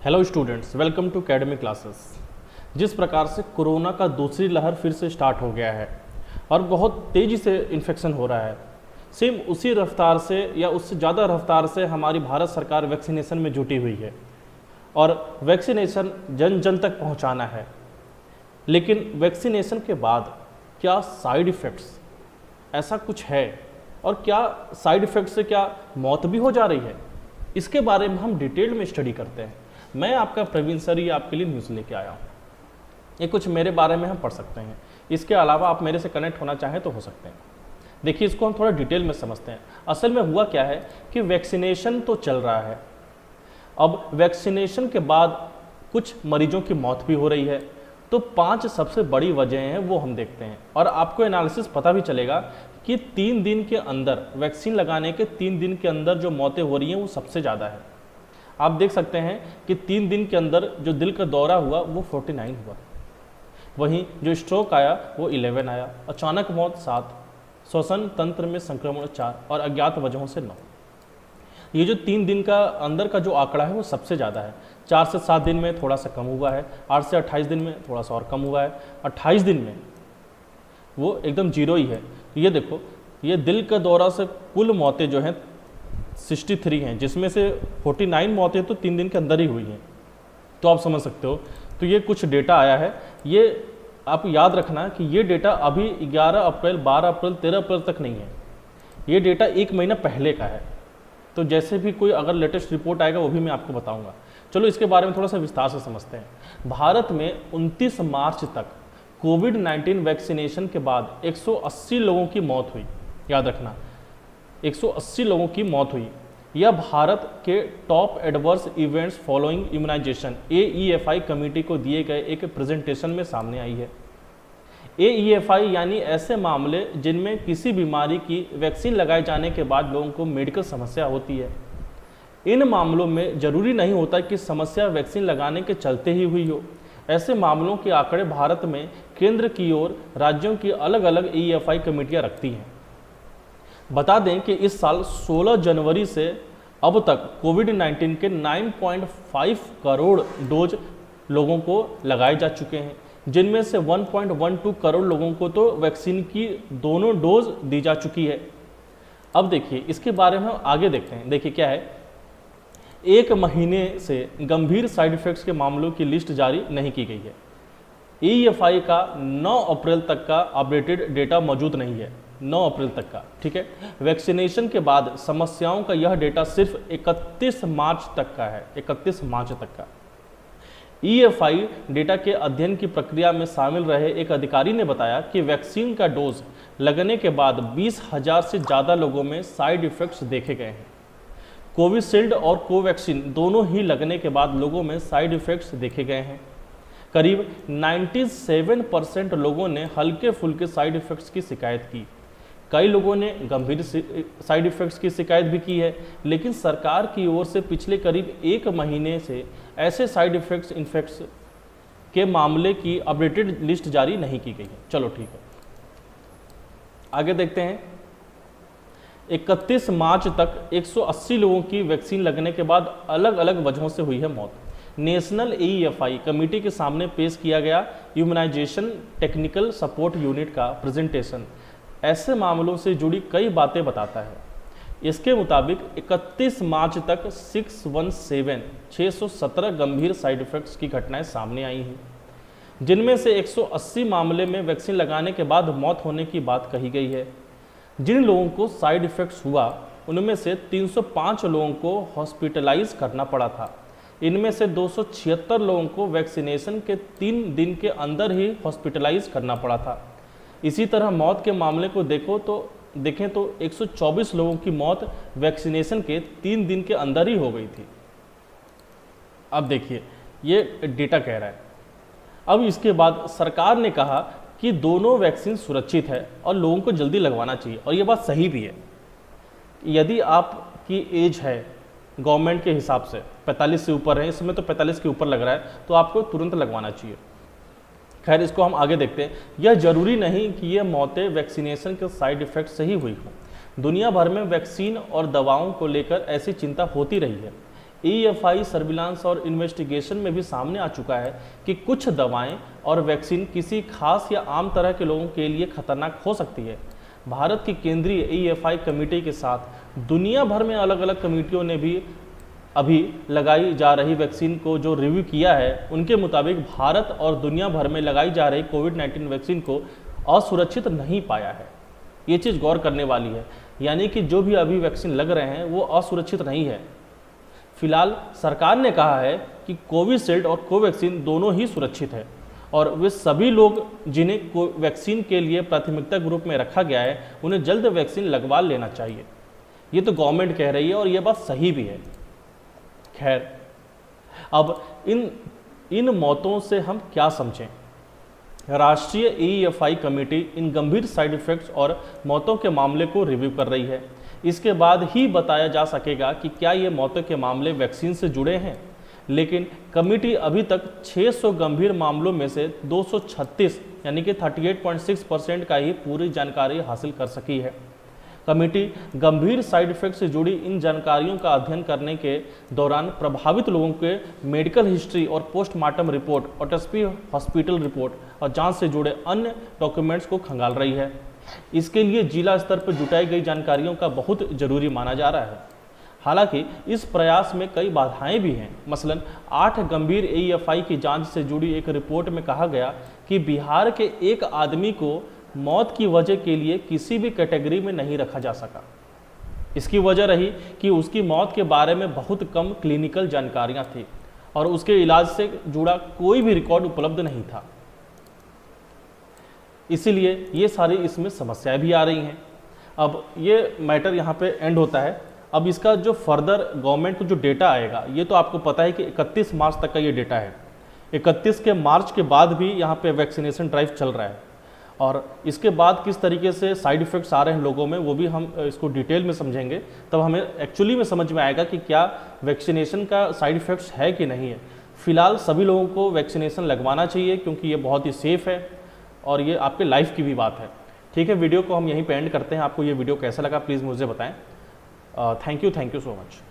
Hello students, welcome to academic classes. जिस प्रकार से कोरोना का दूसरी लहर फिर से स्टार्ट हो गया है और बहुत तेज़ी से इन्फेक्शन हो रहा है, सेम उसी रफ्तार से या उससे ज़्यादा रफ्तार से हमारी भारत सरकार वैक्सीनेशन में जुटी हुई है और वैक्सीनेशन जन जन तक पहुंचाना है। लेकिन वैक्सीनेशन के बाद क्या साइड इफ़ेक्ट्स ऐसा कुछ है और क्या साइड इफ़ेक्ट से क्या मौत भी हो जा रही है, इसके बारे में हम डिटेल में स्टडी करते हैं। मैं आपका प्रवीण सर ये आपके लिए न्यूज़ लेके आया हूँ। ये कुछ मेरे बारे में हम पढ़ सकते हैं, इसके अलावा आप मेरे से कनेक्ट होना चाहें तो हो सकते हैं। देखिए, इसको हम थोड़ा डिटेल में समझते हैं। असल में हुआ क्या है कि वैक्सीनेशन तो चल रहा है, अब वैक्सीनेशन के बाद कुछ मरीजों की मौत भी हो रही है। तो 5 सबसे बड़ी वजह हैं वो हम देखते हैं और आपको एनालिसिस पता भी चलेगा कि 3 दिन के अंदर, वैक्सीन लगाने के 3 दिन के अंदर जो मौतें हो रही हैं वो सबसे ज़्यादा है। आप देख सकते हैं कि 3 दिन के अंदर जो दिल का दौरा हुआ वो 49 हुआ, वहीं जो स्ट्रोक आया वो 11 आया, अचानक मौत 7, श्वसन तंत्र में संक्रमण 4 और अज्ञात वजहों से 9। ये जो 3 दिन का अंदर का जो आंकड़ा है वो सबसे ज़्यादा है। 4 से 7 दिन में थोड़ा सा कम हुआ है, 8 से 28 दिन में थोड़ा सा और कम हुआ है, 28 दिन में वो एकदम जीरो ही है। ये देखो, ये दिल का दौरा से कुल मौतें जो हैं 63 हैं, जिसमें से 49 मौतें तो 3 दिन के अंदर ही हुई हैं। तो आप समझ सकते हो। तो ये कुछ डेटा आया है, ये आप याद रखना कि ये डेटा अभी 11 अप्रैल, 12 अप्रैल, 13 अप्रैल तक नहीं है, ये डेटा 1 महीना पहले का है। तो जैसे भी कोई अगर लेटेस्ट रिपोर्ट आएगा वो भी मैं आपको बताऊंगा। चलो इसके बारे में थोड़ा सा विस्तार से समझते हैं। भारत में 29 मार्च तक कोविड-19 वैक्सीनेशन के बाद 180 लोगों की मौत हुई। याद रखना, 180 लोगों की मौत हुई। यह भारत के top adverse events following immunisation AEFI committee को दिए गए एक प्रेजेंटेशन में सामने आई है। AEFI यानी ऐसे मामले जिनमें किसी बीमारी की वैक्सीन लगाए जाने के बाद लोगों को मेडिकल समस्या होती है। इन मामलों में जरूरी नहीं होता कि समस्या वैक्सीन लगाने के चलते ही हुई हो। ऐसे मामलों के आंकड़े भारत में केंद्र की ओर राज्यों की अलग अलग AEFI कमेटियां रखती हैं। बता दें कि इस साल 16 जनवरी से अब तक कोविड-19 के 9.5 करोड़ डोज लोगों को लगाए जा चुके हैं, जिनमें से 1.12 करोड़ लोगों को तो वैक्सीन की दोनों डोज दी जा चुकी है। अब देखिए, इसके बारे में हम आगे देखते हैं। देखिए क्या है, 1 महीने से गंभीर साइड इफेक्ट्स के मामलों की लिस्ट जारी नहीं की गई है। AEFI का 9 अप्रैल तक का अपडेटेड डेटा मौजूद नहीं है, 9 अप्रैल तक का, ठीक है। वैक्सीनेशन के बाद समस्याओं का यह डेटा सिर्फ 31 मार्च तक का है, 31 मार्च तक का। EFI डेटा के अध्ययन की प्रक्रिया में शामिल रहे एक अधिकारी ने बताया कि वैक्सीन का डोज लगने के बाद 20,000 से ज़्यादा लोगों में साइड इफ़ेक्ट्स देखे गए हैं। कोविशील्ड और कोवैक्सीन दोनों ही लगने के बाद लोगों में साइड इफ़ेक्ट्स देखे गए हैं। करीब 97% लोगों ने हल्के फुल्के साइड इफ़ेक्ट्स की शिकायत की। कई लोगों ने गंभीर साइड इफ़ेक्ट्स की शिकायत भी की है, लेकिन सरकार की ओर से पिछले करीब 1 महीने से ऐसे साइड इफ़ेक्ट्स के मामले की अपडेटेड लिस्ट जारी नहीं की गई है। चलो ठीक है, आगे देखते हैं। 31 मार्च तक 180 लोगों की वैक्सीन लगने के बाद अलग अलग वजहों से हुई है मौत। नेशनल AEFI कमेटी के सामने पेश किया गया इम्यूनाइजेशन टेक्निकल सपोर्ट यूनिट का प्रेजेंटेशन ऐसे मामलों से जुड़ी कई बातें बताता है। इसके मुताबिक 31 मार्च तक 617 गंभीर साइड इफ़ेक्ट्स की घटनाएं सामने आई हैं, जिनमें से 180 मामले में वैक्सीन लगाने के बाद मौत होने की बात कही गई है। जिन लोगों को साइड इफ़ेक्ट्स हुआ उनमें से 305 लोगों को हॉस्पिटलाइज करना पड़ा था। इनमें से 276 लोगों को वैक्सीनेशन के 3 दिन के अंदर ही हॉस्पिटलाइज करना पड़ा था। इसी तरह मौत के मामले को देखें तो 124 लोगों की मौत वैक्सीनेशन के 3 दिन के अंदर ही हो गई थी। अब देखिए, ये डेटा कह रहा है। अब इसके बाद सरकार ने कहा कि दोनों वैक्सीन सुरक्षित है और लोगों को जल्दी लगवाना चाहिए, और ये बात सही भी है। यदि आपकी एज है गवर्नमेंट के हिसाब से 45 से ऊपर है, इसमें तो 45 के ऊपर लग रहा है, तो आपको तुरंत लगवाना चाहिए। खैर, इसको हम आगे देखते हैं। यह जरूरी नहीं कि ये मौतें वैक्सीनेशन के साइड इफ़ेक्ट से ही हुई हों। दुनिया भर में वैक्सीन और दवाओं को लेकर ऐसी चिंता होती रही है। EFI सर्विलांस और इन्वेस्टिगेशन में भी सामने आ चुका है कि कुछ दवाएं और वैक्सीन किसी खास या आम तरह के लोगों के लिए खतरनाक हो सकती है। भारत की केंद्रीय EFI कमेटी के साथ दुनिया भर में अलग अलग कमेटियों ने भी अभी लगाई जा रही वैक्सीन को जो रिव्यू किया है, उनके मुताबिक भारत और दुनिया भर में लगाई जा रही कोविड-19 वैक्सीन को असुरक्षित नहीं पाया है। ये चीज़ गौर करने वाली है, यानी कि जो भी अभी वैक्सीन लग रहे हैं वो असुरक्षित नहीं है। फिलहाल सरकार ने कहा है कि कोविशील्ड और कोवैक्सीन दोनों ही सुरक्षित है और वे सभी लोग जिन्हें वैक्सीन के लिए प्राथमिकता ग्रुप में रखा गया है उन्हें जल्द वैक्सीन लगवा लेना चाहिए। ये तो गवर्नमेंट कह रही है और ये बात सही भी है। खैर, अब इन मौतों से हम क्या समझें? राष्ट्रीय EFI कमेटी इन गंभीर साइड इफ़ेक्ट्स और मौतों के मामले को रिव्यू कर रही है। इसके बाद ही बताया जा सकेगा कि क्या ये मौतों के मामले वैक्सीन से जुड़े हैं। लेकिन कमेटी अभी तक 600 गंभीर मामलों में से 236 यानी कि 38.6% का ही पूरी जानकारी हासिल कर सकी है। कमेटी गंभीर साइड इफेक्ट से जुड़ी इन जानकारियों का अध्ययन करने के दौरान प्रभावित लोगों के मेडिकल हिस्ट्री और postmortem report, autopsy, hospital report और जांच से जुड़े अन्य डॉक्यूमेंट्स को खंगाल रही है। इसके लिए जिला स्तर पर जुटाई गई जानकारियों का बहुत जरूरी माना जा रहा है। हालांकि इस प्रयास में कई बाधाएं भी हैं। मसलन 8 गंभीर EFI की जांच से जुड़ी एक रिपोर्ट में कहा गया कि बिहार के एक आदमी को मौत की वजह के लिए किसी भी कैटेगरी में नहीं रखा जा सका। इसकी वजह रही कि उसकी मौत के बारे में बहुत कम क्लिनिकल जानकारियां थी और उसके इलाज से जुड़ा कोई भी रिकॉर्ड उपलब्ध नहीं था। इसीलिए ये सारी इसमें समस्याएं भी आ रही हैं। अब ये मैटर यहाँ पे एंड होता है। अब इसका जो फर्दर गवर्नमेंट को जो डेटा आएगा, ये तो आपको पता है कि 31 मार्च तक का ये डेटा है। 31 के मार्च के बाद भी यहाँ पे वैक्सीनेशन ड्राइव चल रहा है और इसके बाद किस तरीके से साइड इफ़ेक्ट्स आ रहे हैं लोगों में, वो भी हम इसको डिटेल में समझेंगे। तब हमें एक्चुअली में समझ में आएगा कि क्या वैक्सीनेशन का साइड इफ़ेक्ट्स है कि नहीं है। फिलहाल सभी लोगों को वैक्सीनेशन लगवाना चाहिए क्योंकि ये बहुत ही सेफ़ है और ये आपके लाइफ की भी बात है। ठीक है, वीडियो को हम यहीं पे एंड करते हैं। आपको ये वीडियो कैसा लगा प्लीज़ मुझे बताएं। Thank you so much.